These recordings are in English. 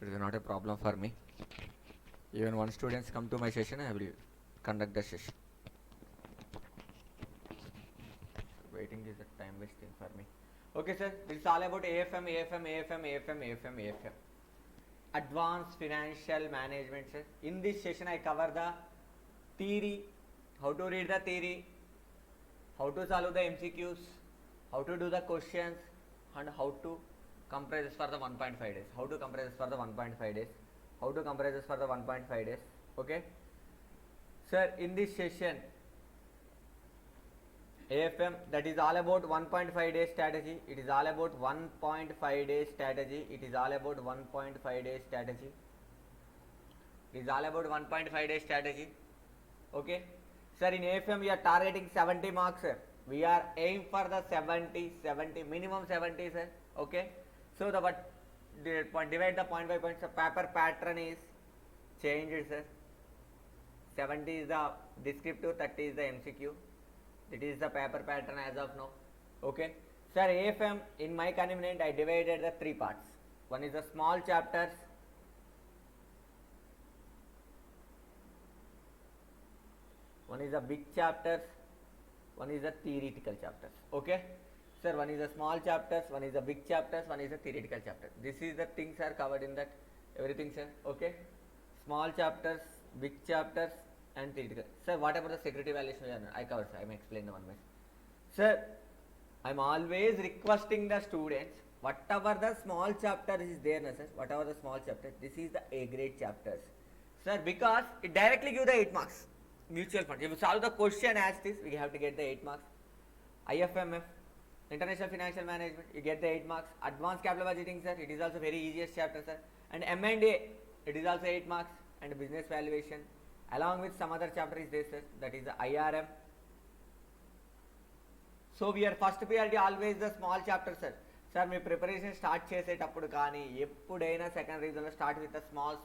It is not a problem for me. Even one students come to my session, I will conduct the session. Waiting is a time wasting for me. Okay, sir. This is all about AFM, AFM, AFM, AFM, AFM, AFM. Advanced Financial Management, sir. In this session, I cover the theory, how to read the theory, how to solve the MCQs, how to do the questions, and how to compare this for the 1.5 days. How to compare this for the 1.5 days. How to compare this for the 1.5 days. Okay. Sir, in this session, AFM, that is all about 1.5 day strategy. It is all about 1.5 day strategy. It is all about 1.5 day strategy. It is all about 1.5 day strategy. Okay. Sir, in AFM we are targeting 70 marks, sir. We are aim for the 70, minimum 70, sir. Okay. So the divide the point by point. So paper pattern is changed, sir. 70 is the descriptive, 30 is the MCQ. It is the paper pattern as of now. Okay. Sir, AFM in my convenient I divided the three parts. One is the small chapters. One is the big chapters. One is the theoretical chapters. Okay. Sir, one is the small chapters, one is the big chapters, one is the theoretical chapter. This is the things are covered in that everything, sir. Okay. Small chapters, big chapters, and theoretical. Sir, what about the security evaluation journal? I covered, sir. I may explain the one by. Sir, I'm always requesting the students, whatever the small chapter is there, sir, whatever the small chapter, this is the A grade chapters. Sir, because it directly gives the 8 marks. Mutual fund. If you solve the question as this, we have to get the 8 marks. IFMF, International Financial Management, you get the 8 marks. Advanced Capital Budgeting, sir, it is also very easiest chapter, sir. And M&A, it is also 8 marks. And Business Valuation, along with some other chapter is there, sir, that is the IRM. So we are first priority always the small chapter, sir. Sir, my preparation start చేసేటప్పుడు కానీ ఎప్పుడైనా second రీజన్లో start with the small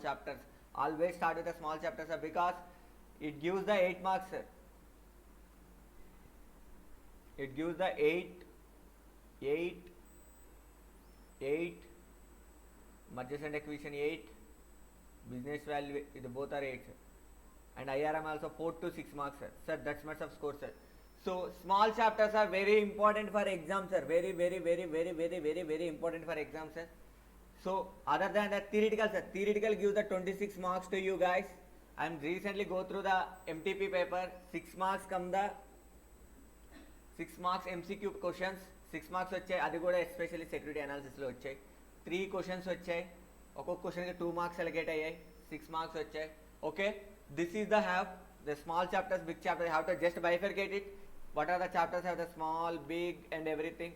chapters. Always start with the small chapters, sir, because it gives the 8 marks, sir. It gives the 8, mergers and acquisition 8, business value, both are 8, sir. And IRM also 4 to 6 marks, sir. Sir, that's much of score, sir. So small chapters are very important for exam, sir. Very important for exam, sir. So other than that, theoretical, sir. Theoretical gives the 26 marks to you guys. I am recently go through the MTP paper. 6 marks come the 6 marks MCQ questions. 6 marks వచ్చాయి, అది కూడా especially security అనాలిసిస్లో వచ్చాయి. 3 questions వచ్చాయి, ఒక్కొక్క క్వశ్చన్కి 2 marks allocate అయ్యాయి, 6 marks వచ్చాయి. Okay, this is the have the small chapters, big chapters. Have to just bifurcate it. What are the chapters have the small, big and everything.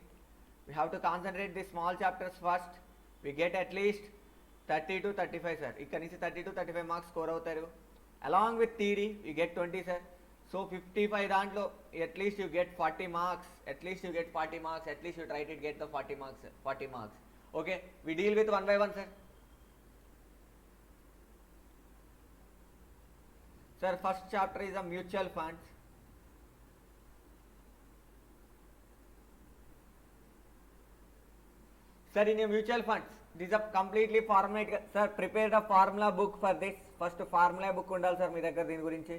We have to concentrate the small chapters first. We get at least 30 to 35, sir. ఇక్కడ నుంచి 30 to 35 marks score అవుతారు. Along with theory, you get 20, sir. So 55 దాంట్లో at least you get 40 marks. At least you get 40 marks. At least you try to get the 40 marks, sir. 40 marks. Okay, we deal with one by one, sir. Sir, first chapter is a mutual funds. Sir, in a mutual funds, this is a completely formulate. Sir, prepare the formula book for this. First formula book undali, sir, మీ దగ్గర దీని గురించి.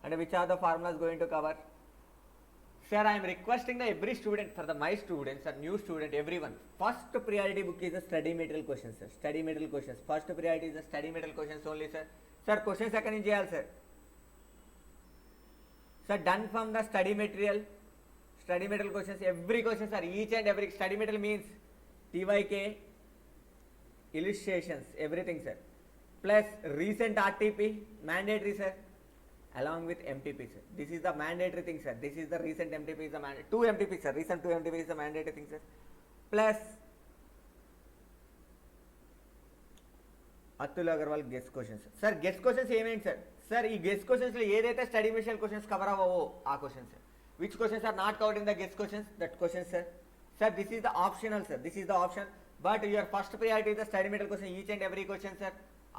And which are the formulas going to cover. Sir, I am requesting the every student, for the my students or new student, everyone. First priority book is the study material questions, sir. Study material questions. First priority is the study material questions only, sir. Sir, questions ఎక్కడి నుంచి చేయాలి, sir? Sir, done from the study material. Study material questions, every question, sir. Each and every study material means TYK, illustrations, everything, sir. Plus recent RTP, mandatory, sir. Along with MTP, sir. This is the mandatory thing, sir. This is the recent MTP is the mandatory. 2 MTP, sir. Recent 2 MTP is the mandatory thing, sir. Plus Atul Agarwal guest questions. Sir, guest questions ఏమేంటి, sir? Sir, ఈ guest questions లో ఏదైతే study material questions cover అవ్వవో ఆ questions, sir. Which questions are not covered in the guest questions? That questions, sir. Sir, this is the optional, sir. This is the option. But your first priority is the study material question, each and every question, sir.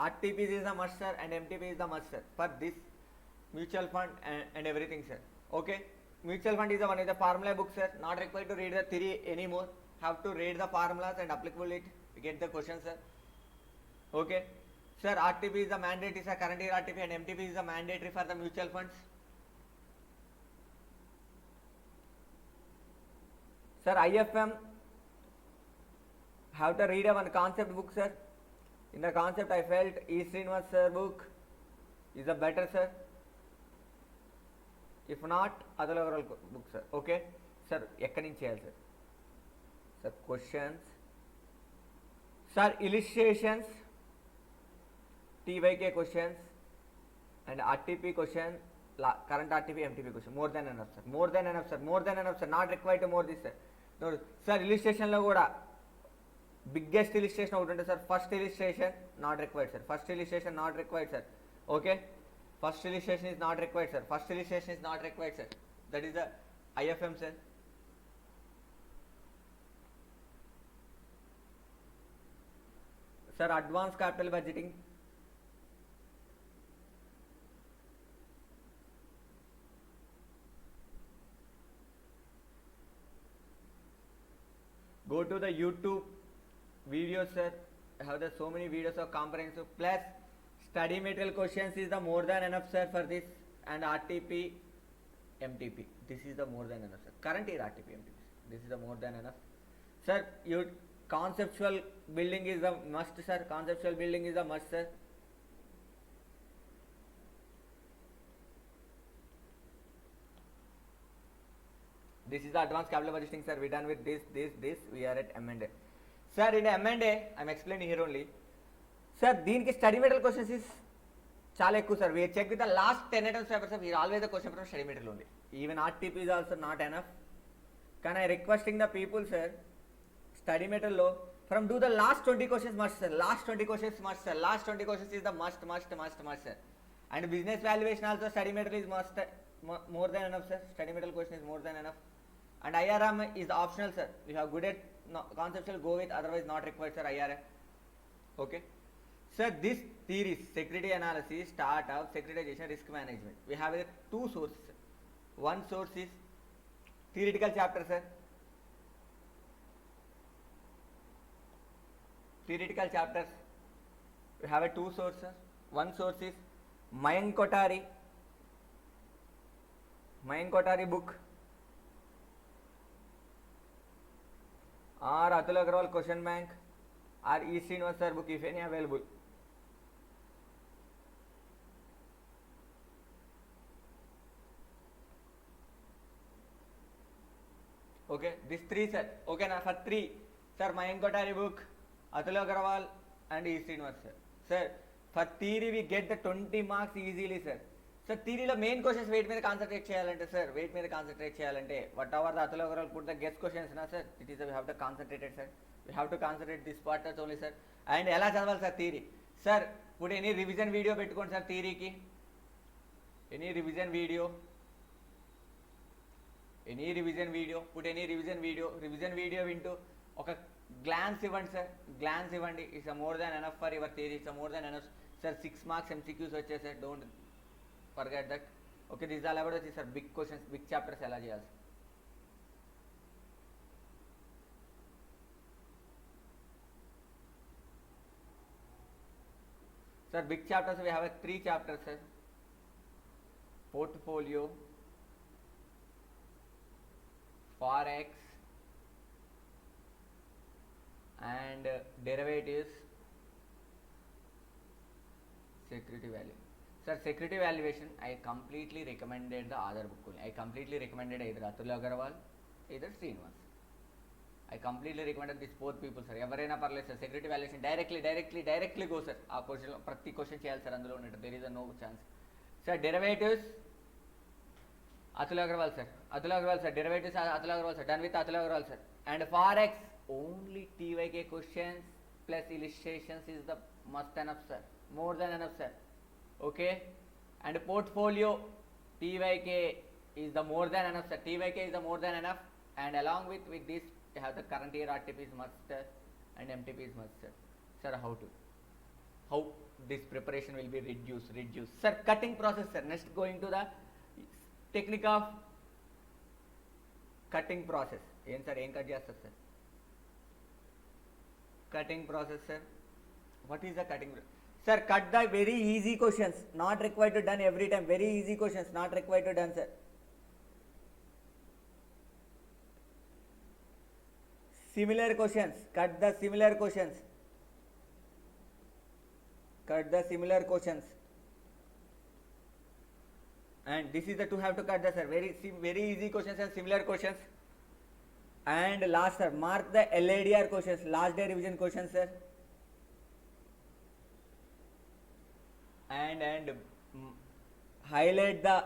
RTP is the must, sir, and MTP is the must, sir, for this mutual fund and everything, sir. Okay, mutual fund is the one is the formula book, sir. Not required to read the theory anymore. Have to read the formulas and applicable it. We get the question, sir. Okay. Sir, RTP is the mandatory, sir. Current year RTP and MTP is the mandatory for the mutual funds. Sir, IFM have to read one concept book, sir. In the concept, I felt E. Srinivas sir book is a better, sir. If not, Atul Agarwal book, sir. Okay. Sir, ekkadi nunchi cheyali, sir. Sir, questions. Sir, illustrations, TYK questions, and RTP question, current RTP, MTP question. More than enough, sir. More than enough, sir. More than enough, sir. Not required to more this, sir. No, sir, illustration lo kuda biggest illustration ఒకటి ఉంటుంది, sir. First illustration not required, sir. First illustration not required, sir. Okay. First illustration is not required, sir. First illustration is not required, sir. That is the IFM, sir. Sir, advanced capital budgeting. Go to the YouTube videos, sir. I have the so many videos of comprehensive plus study material questions is the more than enough, sir, for this, and RTP, MTP. This is the more than enough, sir. Current year RTP, MTP. This is the more than enough, sir. You conceptual building is the must, sir. Conceptual building is the must, sir. This is the advanced capital budgeting, sir. We done with this. We are at M&A. Sir, in M&A, I'm explaining here only. Sir, దీనికి study material questions is చాలా ఎక్కువ, sir. We check with the last 10 items paper, sir. We are always the question from study material only. Even RTP is also not enough. Can I requesting the people, sir, study material lo from do the last 20 questions must, sir. Last 20 questions must, sir. Last 20 questions is the must, sir. And business valuation also study material is must, more than enough, sir. Study material question is more than enough. And IRM is optional, sir. You have good at conceptual, go with, otherwise not required, sir. IRM. Okay. Sir, this theories, security analysis, startup, securitization, risk management. We have two sources, sir. One source is theoretical chapter, sir. Theoretical chapters. We have two sources. One source is Mayank Kothari book, or Atul Agarwal question bank, or E. Srinivas sir book, if any available. Okay, these three, sir. Okay, now for three, sir, Mayank Kothari book, Atul Agarwal, and E. Srinivas sir. Sir, for theory we get the 20 marks easily, sir. Sir, theory lo main questions weight మీద concentrate చేయాలంటే, sir, weight మీద concentrate చేయాలంటే what ever the Atul Agarwal put the guess questions na, sir, it is we have to concentrate it, sir. We have to concentrate this part only, sir. And ఎలా చదవాలి, sir, theory? Sir, put any revision video పెట్టుకోండి, sir, theory కి. Any revision video, put any revision video into ఒక glance ఇవ్వండి, sir. Glance ఇవ్వండి. It's a more than enough for your theory. It's a more than enough, sir. 6 marks MCQs వచ్చాయి, sir. Don't forget that. Okay, this is all about this, sir. Big questions, big chapters ఎలా చేయాలి, sir? Big chapters, we have 3 chapters, sir. Portfolio, Forex, and derivatives, security value. Sir, security valuation, I completely recommended the other book only. I completely recommended either Atul Agarwal, either Srinivas. I completely recommended these both people, sir. ఎవరైనా పర్లేదు, sir. Security valuation directly go, sir. ఆ question ప్రతి question చేయాలి, sir. అందులో ఉన్నట్టు there is a no chance. Sir, derivatives, Atul Agarwal, sir. Derivatives, Atul Agarwal, sir. Done with Atul Agarwal, sir. And Forex, only TYK questions plus illustrations is the must enough, sir. More than enough, sir. Okay. And portfolio, TYK is the more than enough, sir. TYK is the more than enough. And along with this, you have the current year RTP is must, sir. And MTP is must, sir. Sir, how this preparation will be reduced, sir. Cutting process, sir. Next, going to the technique of cutting process. ఏం sir, ఏం cut చేస్తారు, sir? Cutting process, sir. What is the cutting? Sir, cut the very easy questions, not required to done every time. Very easy questions, not required to done, sir. Similar questions, cut the similar questions. Cut the similar questions. And this is the to have to cut the, sir. Very easy questions and similar questions. And last, sir, mark the LADR questions, last day revision questions, sir. And highlight the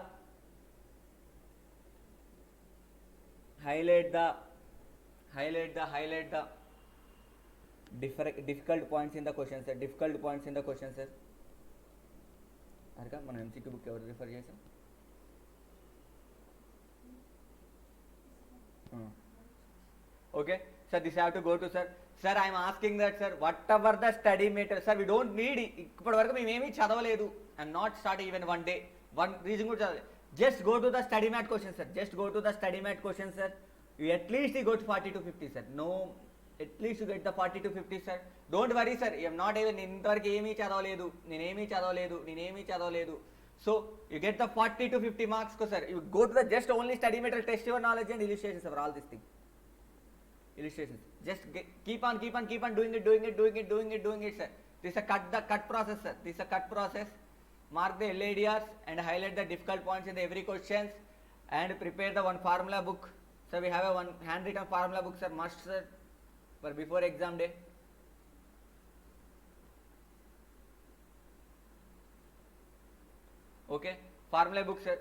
difficult points in the question, sir. Difficult points in the question, sir. అరక మనం MCQ book ఎవరు refer చేసాం? Okay, sir, this I have to go to, sir. Sir, I am asking that, sir, whatever the study material, sir, we don't need ఇప్పటి వరకు మేము ఏమీ చదవలేదు. I'm not starting even one day. One reason కూడా చదవలేదు. Just go to the study mat questions, sir. Just go to the study mat questions, sir. You at least you go to 40 to 50, sir. No, at least you get the 40 to 50, sir. Don't worry, sir. I am not even ఇంతవరకు ఏమీ చదవలేదు. నేనేమీ చదవలేదు. So you get the 40 to 50 marks, sir. You go to the just only study material, test your knowledge and illustrations for all these things. Illustrations. Just keep on doing it, sir. This is a cut process, sir. This is a cut process. Mark the LADRs and highlight the difficult points in the every questions and prepare the one formula book. So we have a one handwritten formula book, sir, must, sir, for before exam day. Okay, formula book, sir.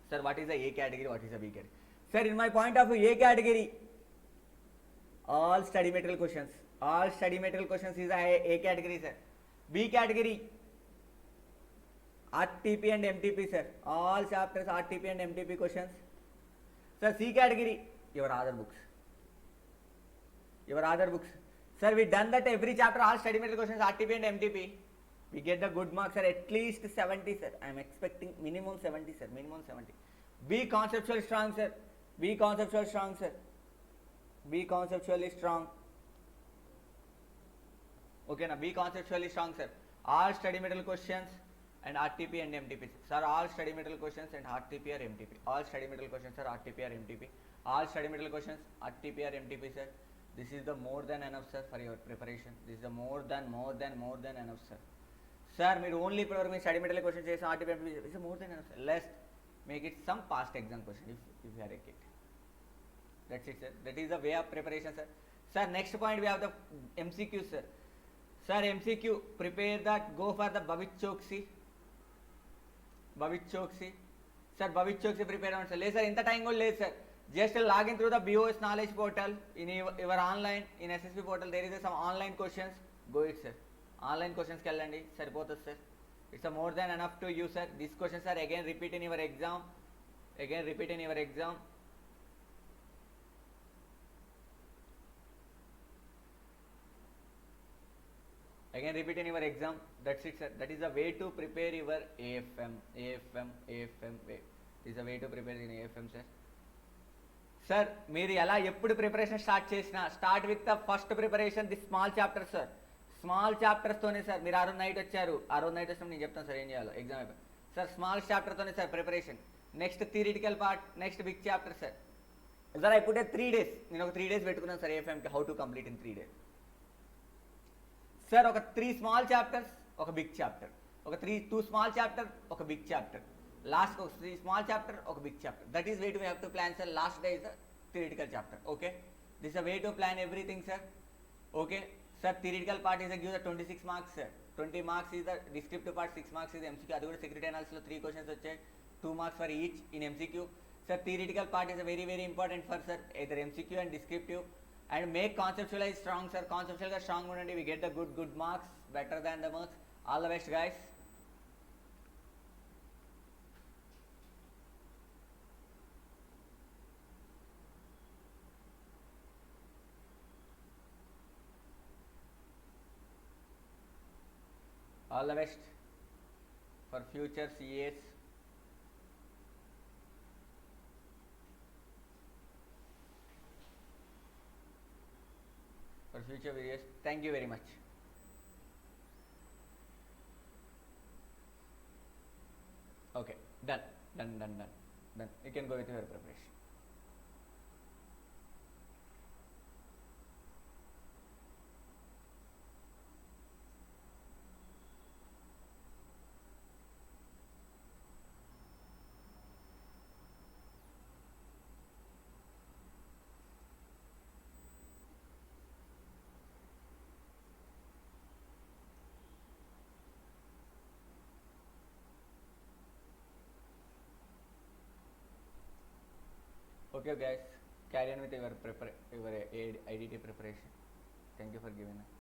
Sir, what is the A category, what is the B category? Sir, in my point of view, A category, all study material questions is a category, sir. B category, RTP and MTP, sir. All chapters RTP and MTP questions. Sir, C category, your other books. Sir, we done that every chapter, all study material questions RTP and MTP. We get the good marks, sir, at least 70, sir. I am expecting minimum 70, sir. Minimum 70. Be conceptually strong, sir. Be conceptually strong. Okay, now be conceptually strong, sir. All study material questions and RTP and MTP. Sir, all study material questions and RTP or MTP. All study material questions are RTP or MTP. All study material questions RTP or MTP, sir. This is the more than enough, sir, for your preparation. This is the more than enough, sir. Sir, మీరు only ఇప్పటివరకు మీరు study material question చేసిన RTP it's more than enough, sir. Let's make it some past exam question if you are a kid. That's it, sir. That is the way of preparation, sir. Sir, next point we have the MCQ, sir. Sir, MCQ, prepare that, go for the Bhavit Choksi. Sir, Bhavit Choksi prepare on, sir. లేదు sir, ఇంత time కూడా లేదు, sir. Just log in through the BOS knowledge portal in your online, in SSP portal there is some online questions. Go it, sir. Online questions కి వెళ్ళండి, సరిపోతుంది, sir. It's a more than enough to you, sir. These questions are again repeat in your exam. Again repeat in your exam. That's it, sir. That is the way to prepare your AFM way. This is the way to prepare in AFM, sir. Sir, మీరు ఎలా ఎప్పుడు preparation start చేసినా start with the first preparation the small chapter, sir. Small చాప్టర్స్తోనే, sir. మీరు ఆ రోజు night వచ్చారు, వచ్చినప్పుడు నేను చెప్తాను, సార్, ఏం చేయాలో ఎగ్జామ్ అయిపోయి. సార్, స్మాల్ చాప్టర్తోనే, sir, preparation. Next theoretical part, next big chapter, sir. Sir, I put a 3 days. నేను ఒక 3 days పెట్టుకున్నాను, సార్, AFMకి how to complete in 3 days. Sir, ఒక 3 స్మాల్ చాప్టర్స్, ఒక బిగ్ చాప్టర్. ఒక 2 స్మాల్ చాప్టర్, ఒక బిగ్ చాప్టర్. లాస్ట్ ఒక 3 small chapter, ఒక big chapter. That is way to have to plan, sir. Last day is the theoretical chapter. Okay, this a way to plan everything, sir. Okay, sir, theoretical part is give the 26 marks, sir. 20 marks is the descriptive part, 6 marks is MCQ. అది కూడా security analysis లో 3 questions వచ్చాయి, 2 marks for each in MCQ. Sir, theoretical part is a very important for, sir, either MCQ and descriptive. And make conceptualize strong, sir. Conceptual గా strong ఉండండి. We get the good marks, better than the marks. All the best, guys. All the best for future CAs. For future videos. Thank you very much. Okay, done, done, done, done, done. You can go with your preparation. Okay, guys, carry on with your IDT preparation. Thank you for giving us.